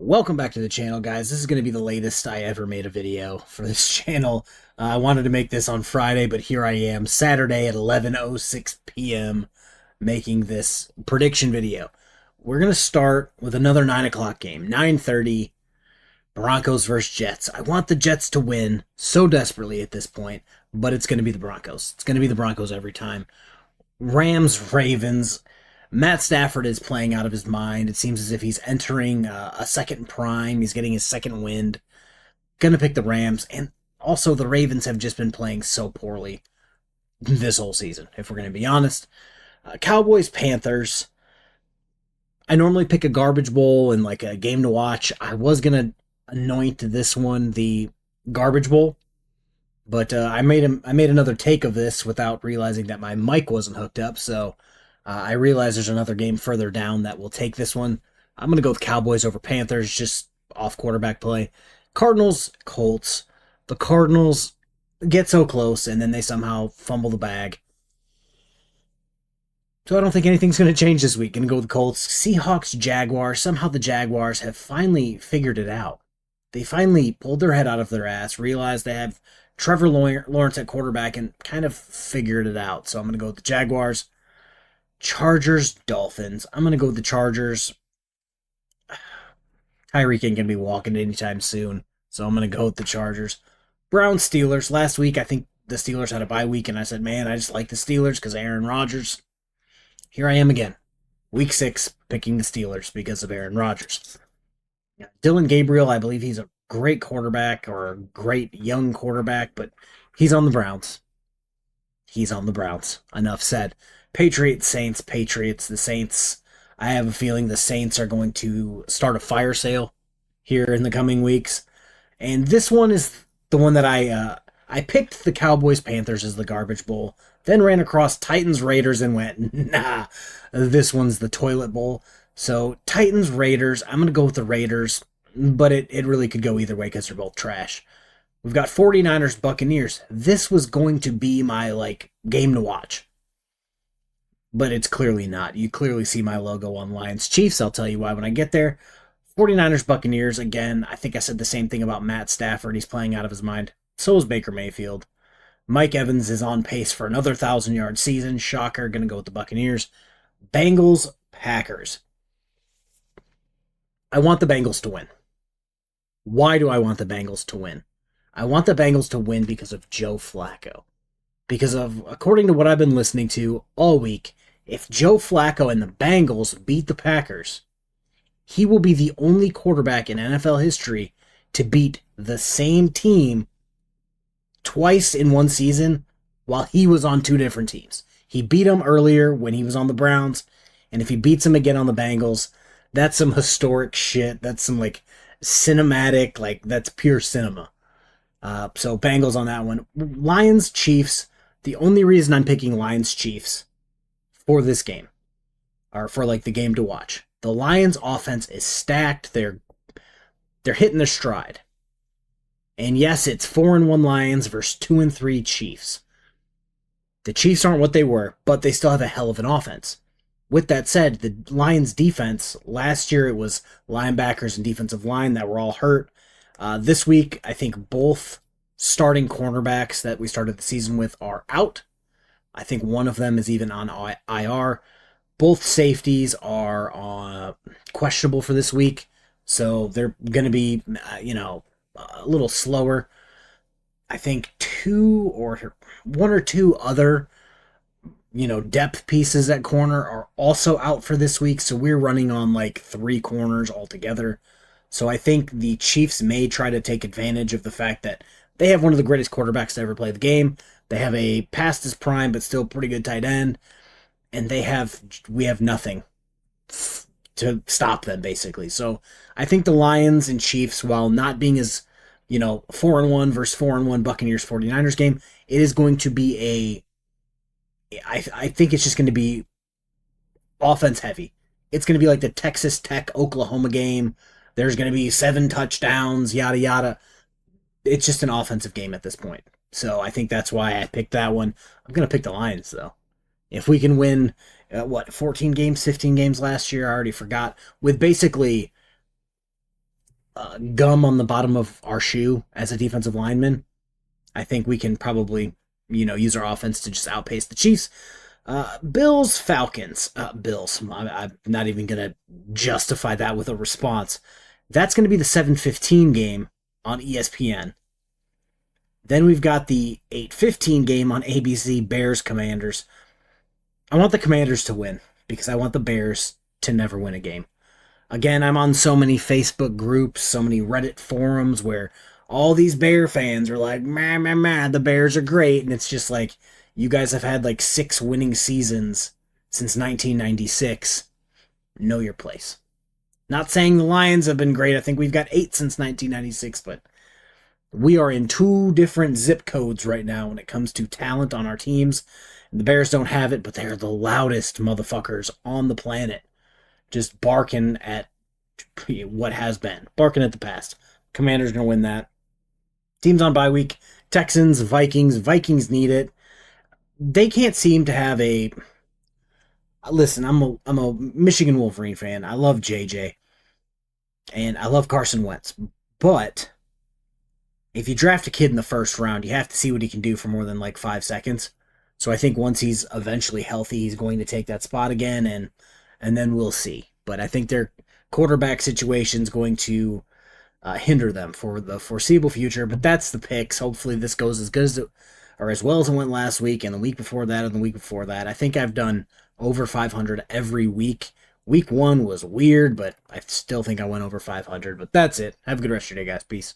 Welcome back to the channel, guys. This is going to be the latest I ever made a video for this channel. I wanted to make this on Friday, but here I am, Saturday at 11:06 p.m., making this prediction video. We're going to start with another 9 o'clock game, 9:30, Broncos versus Jets. I want the Jets to win so desperately at this point, but it's going to be the Broncos. It's going to be the Broncos every time. Rams, Ravens. Matt Stafford is playing out of his mind. It seems as if he's entering a second prime. He's getting his second wind. Gonna pick the Rams. And also, the Ravens have just been playing so poorly this whole season, if we're going to be honest. Cowboys, Panthers. I normally pick a garbage bowl and like a game to watch. I was going to anoint this one the garbage bowl, but I made another take of this without realizing that my mic wasn't hooked up, so I realize there's another game further down that will take this one. I'm going to go with Cowboys over Panthers, just off quarterback play. Cardinals, Colts. The Cardinals get so close, and then they somehow fumble the bag. So I don't think anything's going to change this week. Going to go with the Colts. Seahawks, Jaguars. Somehow the Jaguars have finally figured it out. They finally pulled their head out of their ass, realized they have Trevor Lawrence at quarterback, and kind of figured it out. So I'm going to go with the Jaguars. Chargers, Dolphins. I'm going to go with the Chargers. Tyreek ain't going to be walking anytime soon, so I'm going to go with the Chargers. Browns, Steelers. Last week, I think the Steelers had a bye week, and I said, man, I just like the Steelers because Aaron Rodgers. Here I am again. Week 6, picking the Steelers because of Aaron Rodgers. Dylan Gabriel, I believe he's a great quarterback or a great young quarterback, but he's on the Browns. He's on the Browns. Enough said. Patriots, Saints, Patriots, the Saints. I have a feeling the Saints are going to start a fire sale here in the coming weeks. And this one is the one that I picked the Cowboys, Panthers as the garbage bowl, then ran across Titans, Raiders, and went, nah, this one's the toilet bowl. So Titans, Raiders, I'm going to go with the Raiders, but it really could go either way because they're both trash. We've got 49ers, Buccaneers. This was going to be my, game to watch. But it's clearly not. You clearly see my logo on Lions, Chiefs. I'll tell you why when I get there. 49ers, Buccaneers. Again, I think I said the same thing about Matt Stafford. He's playing out of his mind. So is Baker Mayfield. Mike Evans is on pace for another 1,000-yard season. Shocker. Going to go with the Buccaneers. Bengals, Packers. I want the Bengals to win. Why do I want the Bengals to win? I want the Bengals to win because of Joe Flacco. According to what I've been listening to all week, if Joe Flacco and the Bengals beat the Packers, he will be the only quarterback in NFL history to beat the same team twice in one season while he was on two different teams. He beat them earlier when he was on the Browns, and if he beats them again on the Bengals, that's some historic shit. That's some, cinematic, that's pure cinema. So Bengals on that one. Lions, Chiefs. The only reason I'm picking Lions, Chiefs for this game, or for the game to watch, the Lions offense is stacked. They're hitting their stride. And yes, it's 4-1 Lions versus 2-3 Chiefs. The Chiefs aren't what they were, but they still have a hell of an offense. With that said, the Lions defense, last year it was linebackers and defensive line that were all hurt. This week, I think both starting cornerbacks that we started the season with are out. I think one of them is even on IR. Both safeties are questionable for this week, so they're going to be, a little slower. I think one or two other, depth pieces at corner are also out for this week, so we're running on 3 corners altogether. So I think the Chiefs may try to take advantage of the fact that they have one of the greatest quarterbacks to ever play the game. They have a past his prime but still pretty good tight end, and we have nothing to stop them basically. So I think the Lions and Chiefs, while not being as 4-1 versus 4-1 Buccaneers 49ers game, it is going to be I think it's just going to be offense heavy. It's going to be like the Texas Tech Oklahoma game. There's going to be 7 touchdowns, yada, yada. It's just an offensive game at this point. So I think that's why I picked that one. I'm going to pick the Lions, though. If we can win, 14 games, 15 games last year, I already forgot, with basically gum on the bottom of our shoe as a defensive lineman. I think we can probably, use our offense to just outpace the Chiefs. Bills, Falcons. Bills. I'm not even going to justify that with a response. That's going to be the 7:15 game on ESPN. Then we've got the 8:15 game on ABC, Bears Commanders. I want the Commanders to win because I want the Bears to never win a game. Again, I'm on so many Facebook groups, so many Reddit forums where all these Bear fans are like, man, the Bears are great. And it's just like, you guys have had like 6 winning seasons since 1996. Know your place. Not saying the Lions have been great. I think we've got 8 since 1996, but we are in 2 different zip codes right now when it comes to talent on our teams. And the Bears don't have it, but they're the loudest motherfuckers on the planet. Just barking at what has been. Barking at the past. Commanders going to win that. Teams on bye week. Texans, Vikings. Vikings need it. They can't seem to have a... Listen, I'm a Michigan Wolverine fan. I love JJ. And I love Carson Wentz. But if you draft a kid in the first round, you have to see what he can do for more than like 5 seconds. So I think once he's eventually healthy, he's going to take that spot again, and then we'll see. But I think their quarterback situation is going to hinder them for the foreseeable future. But that's the picks. Hopefully this goes as good as it, or as well as it went last week, and the week before that, and the week before that. I think I've done over 500 every week. Week 1 was weird, but I still think I went over 500. But that's it. Have a good rest of your day, guys. Peace.